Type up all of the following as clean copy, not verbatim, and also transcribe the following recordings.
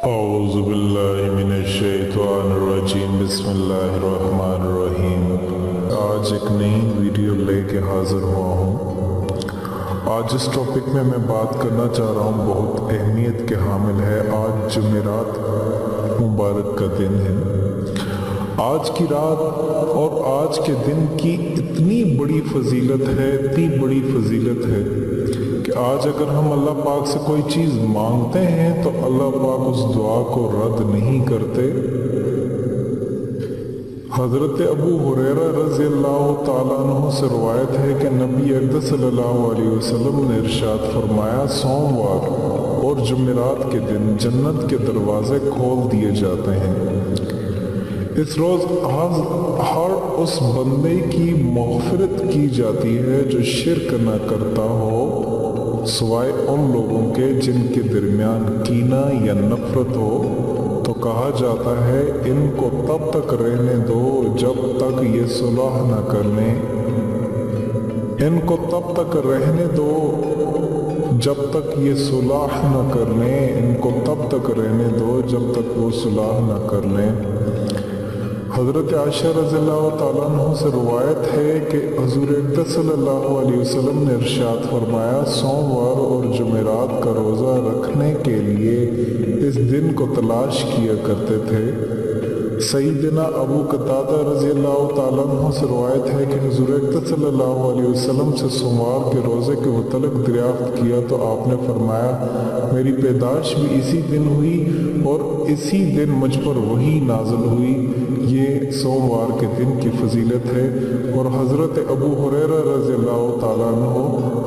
اعوذ باللہ من الشیطان الرجیم بسم اللہ الرحمن الرحیم۔ آج ایک نئی ویڈیو لے کے حاضر ہوا ہوں۔ آج اس ٹاپک میں بات کرنا چاہ رہا ہوں، بہت اہمیت کے حامل ہے۔ آج جمعرات مبارک کا دن ہے۔ آج کی رات اور آج کے دن کی اتنی بڑی فضیلت ہے، اتنی بڑی فضیلت ہے کہ آج اگر ہم اللہ پاک سے کوئی چیز مانگتے ہیں تو اللہ پاک اس دعا کو رد نہیں کرتے۔ حضرت ابو ہریرہ رضی اللہ تعالیٰ عنہ سے روایت ہے کہ نبی اقدس صلی اللہ علیہ وسلم نے ارشاد فرمایا، سوموار اور جمعرات کے دن جنت کے دروازے کھول دیے جاتے ہیں۔ اس روز ہر اس بندے کی مغفرت کی جاتی ہے جو شرک نہ کرتا ہو، سوائے ان لوگوں کے جن کے درمیان کینہ یا نفرت ہو۔ تو کہا جاتا ہے، ان کو تب تک رہنے دو جب تک یہ صلح نہ کر لیں، ان کو تب تک رہنے دو جب تک یہ صلح نہ کر لیں، ان کو تب تک رہنے دو جب تک وہ صلح نہ کر لیں۔ حضرت عائشہ رضی اللہ تعالیٰ عنہ سے روایت ہے کہ حضور اقدس صلی اللہ علیہ وسلم نے ارشاد فرمایا، سوموار اور جمعرات کا روزہ رکھنے کے لیے اس دن کو تلاش کیا کرتے تھے۔ سیدنا ابو قتادہ رضی اللہ تعالیٰ عنہ سے روایت ہے کہ حضور اقدس صلی اللہ علیہ وسلم سے سوموار کے روزے کے متعلق دریافت کیا تو آپ نے فرمایا، میری پیدائش بھی اسی دن ہوئی اور اسی دن مجھ پر وحی نازل ہوئی۔ یہ سوموار کے دن کی فضیلت ہے۔ اور حضرت ابو ہریرہ رضی اللہ تعالیٰ عنہ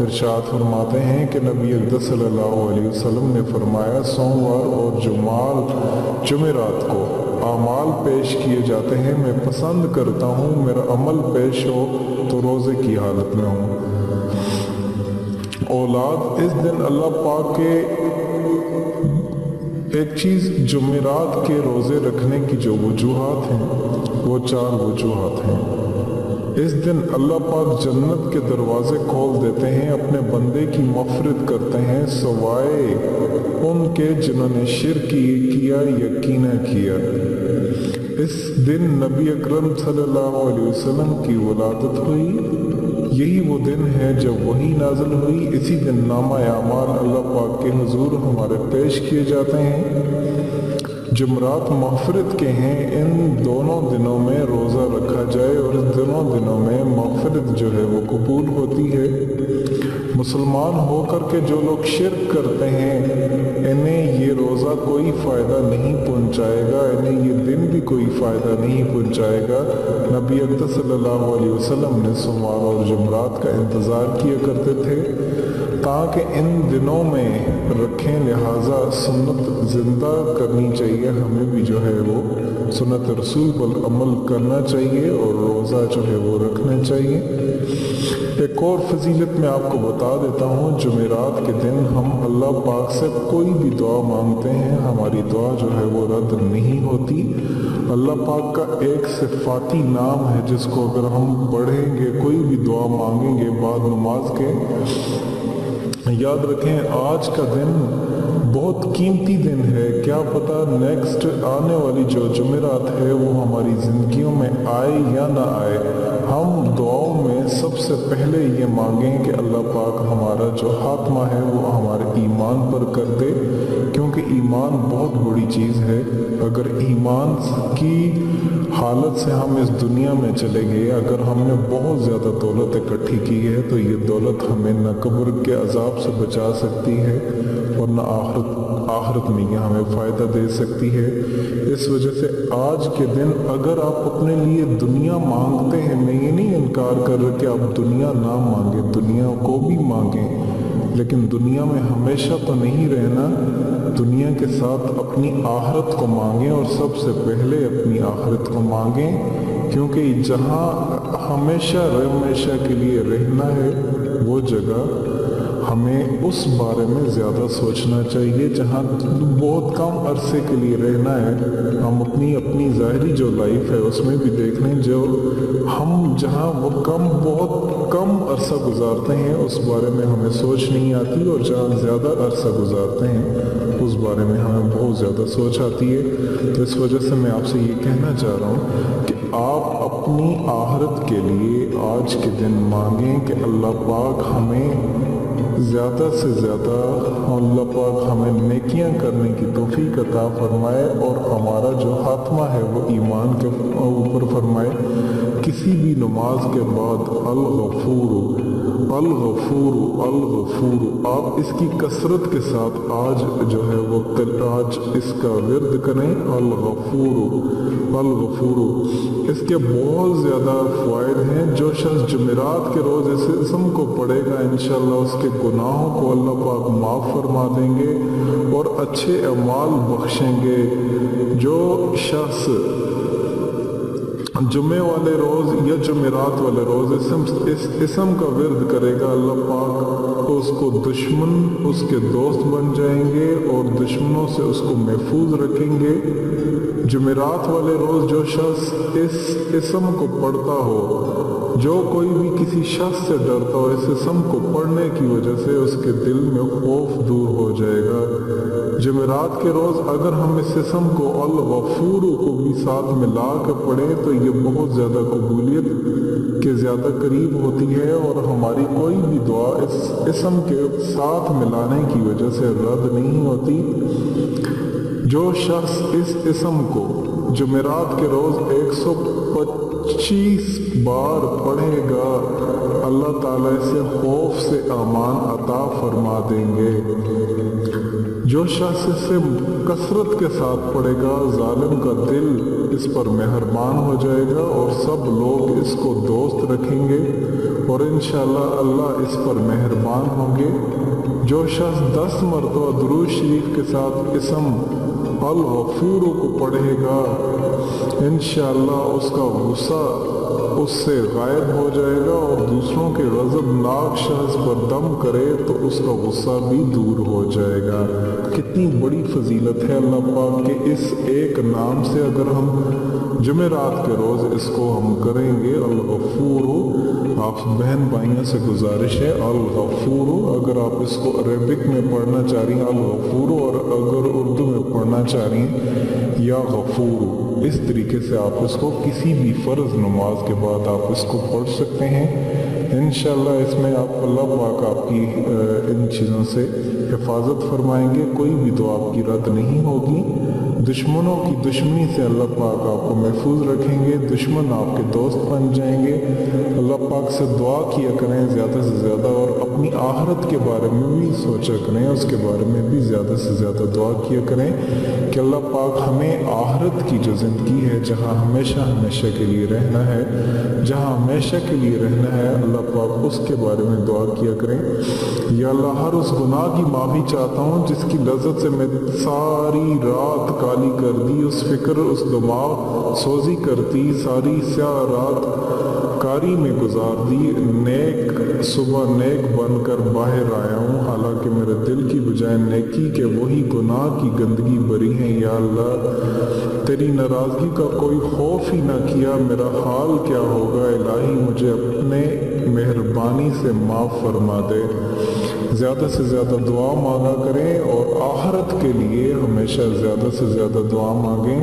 ارشاد فرماتے ہیں کہ نبی اقدس صلی اللہ علیہ وسلم نے فرمایا، سوموار اور جمعرات کو اعمال پیش کیے جاتے ہیں، میں پسند کرتا ہوں میرا عمل پیش ہو تو روزے کی حالت میں ہوں۔ اولاد، اس دن اللہ پاک کے ایک چیز جمعرات کے روزے رکھنے کی جو وجوہات ہیں وہ 4 وجوہات ہیں۔ اس دن اللہ پاک جنت کے دروازے کھول دیتے ہیں، اپنے بندے کی مغفرت کرتے ہیں سوائے ان کے جنہوں نے شرک کیا یا کینہ کیا۔ اس دن نبی اکرم صلی اللہ علیہ وسلم کی ولادت ہوئی۔ یہی وہ دن ہے جب وحی نازل ہوئی۔ اسی دن نامہ اعمال اللہ پاک کے حضور ہمارے پیش کیے جاتے ہیں۔ جمعرات مغفرت کے ہیں، ان دونوں دنوں میں روزہ رکھا جائے اور اس دونوں دنوں میں مغفرت جو ہے وہ قبول ہوتی ہے۔ مسلمان ہو کر کے جو لوگ شرک کرتے ہیں، انہیں یہ روزہ کوئی فائدہ نہیں پہنچائے گا، انہیں یہ دن بھی کوئی فائدہ نہیں پہنچائے گا۔ نبی اقدس صلی اللہ علیہ وسلم نے سوموار اور جمعرات کا انتظار کیا کرتے تھے تاکہ ان دنوں میں رکھیں، لہٰذا سنت زندہ کرنی چاہیے، ہمیں بھی جو ہے وہ سنت رسول پر عمل کرنا چاہیے اور روزہ جو ہے وہ رکھنا چاہیے۔ ایک اور فضیلت میں آپ کو بتا دیتا ہوں، جمعرات کے دن ہم اللہ پاک سے کوئی بھی دعا مانگتے ہیں، ہماری دعا جو ہے وہ رد نہیں ہوتی۔ اللہ پاک کا ایک صفاتی نام ہے جس کو اگر ہم پڑھیں گے، کوئی بھی دعا مانگیں گے بعد نماز کے، یاد رکھیں آج کا دن بہت قیمتی دن ہے، کیا پتہ نیکسٹ آنے والی جو جمعرات ہے وہ ہماری زندگیوں میں آئے یا نہ آئے۔ ہم دعاؤں میں سب سے پہلے یہ مانگیں کہ اللہ پاک ہمارا جو خاتمہ ہے وہ ہمارے ایمان پر کر دے، کیونکہ ایمان بہت بڑی چیز ہے۔ اگر ایمان کی حالت سے ہم اس دنیا میں چلے گئے، اگر ہم نے بہت زیادہ دولت اکٹھی کی ہے تو یہ دولت ہمیں نہ قبر کے عذاب سے بچا سکتی ہے اور نہ آخرت میں یہ ہمیں فائدہ دے سکتی ہے۔ اس وجہ سے آج کے دن اگر آپ اپنے لیے دنیا مانگتے ہیں، میں یہ نہیں انکار کر رہا کہ آپ دنیا نہ مانگیں، دنیا کو بھی مانگیں، لیکن دنیا میں ہمیشہ تو نہیں رہنا۔ دنیا کے ساتھ اپنی آخرت کو مانگیں اور سب سے پہلے اپنی آخرت کو مانگیں، کیونکہ جہاں ہمیشہ کے لیے رہنا ہے وہ جگہ ہمیں اس بارے میں زیادہ سوچنا چاہیے جہاں بہت کم عرصے کے لیے رہنا ہے. ہم اپنی ظاہری جو لائف ہے اس میں بھی دیکھ لیں، جو ہم جہاں وہ بہت کم عرصہ گزارتے ہیں اس بارے میں ہمیں سوچ نہیں آتی، اور جہاں زیادہ عرصہ گزارتے ہیں اس بارے میں ہمیں بہت زیادہ سوچ آتی ہے. تو اس وجہ سے میں آپ سے یہ کہنا چاہ رہا ہوں کہ آپ اپنی آخرت کے لیے آج کے دن مانگیں کہ اللہ پاک ہمیں زیادہ سے زیادہ، اللہ پاک ہمیں نیکیاں کرنے کی توفیق عطا فرمائے اور ہمارا جو خاتمہ ہے وہ ایمان کے اوپر فرمائے. کسی بھی نماز کے بعد الغفور الغفور الغفور آپ اس کی کثرت کے ساتھ آج جو ہے وہ آج اس کا ورد کریں. الغفور الغفور اس کے بہت زیادہ فوائد ہیں. جو شخص جمعرات کے روز اس اسم کو پڑھے گا انشاءاللہ اس کے گناہوں کو اللہ پاک معاف فرما دیں گے اور اچھے اعمال بخشیں گے. جو شخص جمعے والے روز یا جمعرات والے روز اس اسم کا ورد کرے گا، اللہ پاک اس کو دشمن اس کے دوست بن جائیں گے اور دشمنوں سے اس کو محفوظ رکھیں گے. جمعرات والے روز جو شخص اس اسم کو پڑھتا ہو، جو کوئی بھی کسی شخص سے ڈرتا ہو، اس اسم کو پڑھنے کی وجہ سے اس کے دل میں خوف دور ہو جائے گا. جمعرات کے روز اگر ہم اس اسم کو الغفور کو بھی ساتھ ملا کے پڑھیں تو یہ بہت زیادہ قبولیت کے زیادہ قریب ہوتی ہے، اور ہماری کوئی بھی دعا اس اسم کے ساتھ ملانے کی وجہ سے رد نہیں ہوتی. جو شخص اس اسم کو جمعرات کے روز 125 بار پڑھے گا، اللہ تعالیٰ سے خوف سے امان عطا فرما دیں گے. جو شخص اس سے کثرت کے ساتھ پڑھے گا، ظالم کا دل اس پر مہربان ہو جائے گا اور سب لوگ اس کو دوست رکھیں گے اور انشاءاللہ اللہ اس پر مہربان ہوں گے. جو شخص 10 مرتبہ درود شریف کے ساتھ اسم الغفور کو پڑھے گا، انشاءاللہ اس کا غصہ اس سے غائب ہو جائے گا، اور دوسروں کے غضبناک شخص پر دم کرے تو اس کا غصہ بھی دور ہو جائے گا. کتنی بڑی فضیلت ہے اللہ پاک کے اس ایک نام سے. اگر ہم جمعرات کے روز اس کو ہم کریں گے الغفور، آپ بہن بھائیوں سے گزارش ہے الغفور، اگر آپ اس کو عربک میں پڑھنا چاہ رہی ہیں الغفور، اور اگر اردو میں پڑھنا چاہ رہی ہیں یا غفور، اس طریقے سے آپ اس کو کسی بھی فرض نماز کے بعد آپ اس کو پڑھ سکتے ہیں. انشاءاللہ اس میں آپ اللہ پاک آپ کی ان چیزوں سے حفاظت فرمائیں گے. کوئی بھی دعا آپ کی رد نہیں ہوگی. دشمنوں کی دشمنی سے اللہ پاک آپ کو محفوظ رکھیں گے، دشمن آپ کے دوست بن جائیں گے. اللہ پاک سے دعا کیا کریں زیادہ سے زیادہ، اور اپنی آخرت کے بارے میں بھی سوچا کریں، اس کے بارے میں بھی زیادہ سے زیادہ دعا کیا کریں کہ اللہ پاک ہمیں آخرت کی جو زندگی ہے جہاں ہمیشہ ہمیشہ کے لیے رہنا ہے، جہاں ہمیشہ کے لیے رہنا ہے، اللہ پاک اس کے بارے میں دعا کیا کریں. یا اللہ ہر اس گناہ کی معافی چاہتا ہوں جس کی لذت سے میں ساری رات کالی کر دی، اس فکر اس دماغ سوزی کرتی ساری سیاہ رات کاری میں گزار دی. نیک صبح نیک بن کر باہر آیا ہوں، حالانکہ میرے دل کی بجائے نیکی کے وہی گناہ کی گندگی بری ہیں. یا اللہ تیری ناراضگی کا کوئی خوف ہی نہ کیا، میرا حال کیا ہوگا. الہی مجھے اپنے مہربانی سے معاف فرما دے. زیادہ سے زیادہ دعا مانگا کریں اور آخرت کے لیے ہمیشہ زیادہ سے زیادہ دعا مانگیں.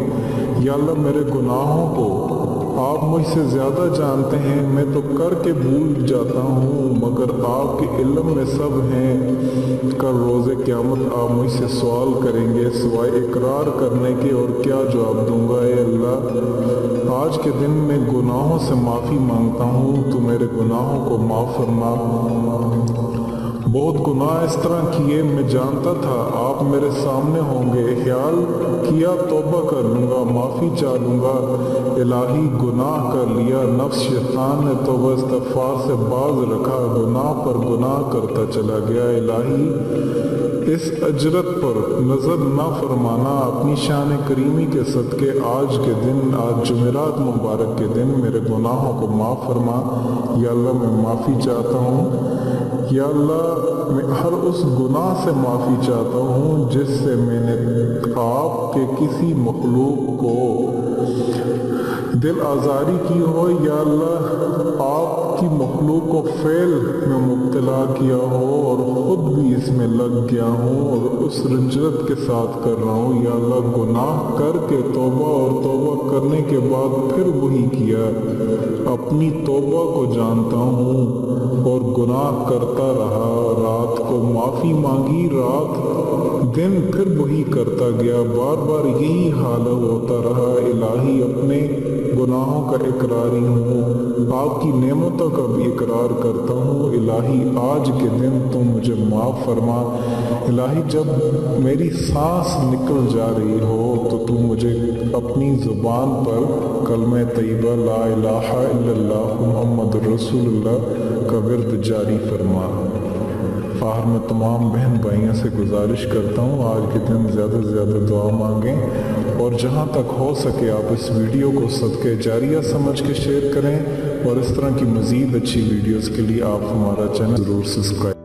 یا اللہ میرے گناہوں کو آپ مجھ سے زیادہ جانتے ہیں، میں تو کر کے بھول جاتا ہوں، مگر آپ کے علم میں سب ہیں. کل روز قیامت آپ مجھ سے سوال کریں گے سوائے اقرار کرنے کے، اور کیا جواب دوں گا؟ اے اللہ آج کے دن میں گناہوں سے معافی مانگتا ہوں، تو میرے گناہوں کو معاف فرما. بہت گناہ اس طرح کیے میں جانتا تھا آپ میرے سامنے ہوں گے، خیال کیا توبہ کر لوں گا، معافی چاہ لوں گا. الہی گناہ کر لیا، نفس شیطان نے توبہ استغفار سے باز رکھا، گناہ پر گناہ کرتا چلا گیا. الہی اس اجرت پر نظر نہ فرمانا، اپنی شان کریمی کے صدقے آج کے دن، آج جمعرات مبارک کے دن میرے گناہوں کو معاف فرما. یا اللہ میں معافی چاہتا ہوں. یا اللہ میں ہر اس گناہ سے معافی چاہتا ہوں جس سے میں نے آپ کے کسی مخلوق کو دل آزاری کی ہو، یا اللہ آپ کی مخلوق کو فعل میں مبتلا کیا ہو اور خود بھی اس میں لگ گیا ہوں اور اس رجلت کے ساتھ کر رہا ہوں، یا اللہ گناہ کر کے توبہ اور توبہ کرنے کے بعد پھر وہی کیا، اپنی توبہ کو جانتا ہوں اور گناہ کرتا رہا، رات کو معافی مانگی، رات دن پھر وہی کرتا گیا، بار بار یہی حال ہوتا رہا۔ الہی اپنے گناہوں کا اقراری ہوں، آپ کی نعمتوں کا بھی اقرار کرتا ہوں۔ الہی آج کے دن تم مجھے معاف فرما۔ الہی جب میری سانس نکل جا رہی ہو تو تم مجھے اپنی زبان پر کلمہ طیبہ لا الہ الا اللہ محمد رسول اللہ کا ورد جاری فرما۔ آخر میں تمام بہن بھائیوں سے گزارش کرتا ہوں آج کے دن زیادہ سے زیادہ دعا مانگیں، اور جہاں تک ہو سکے آپ اس ویڈیو کو صدقہ جاریہ سمجھ کے شیئر کریں، اور اس طرح کی مزید اچھی ویڈیوز کے لیے آپ ہمارا چینل ضرور سبسکرائب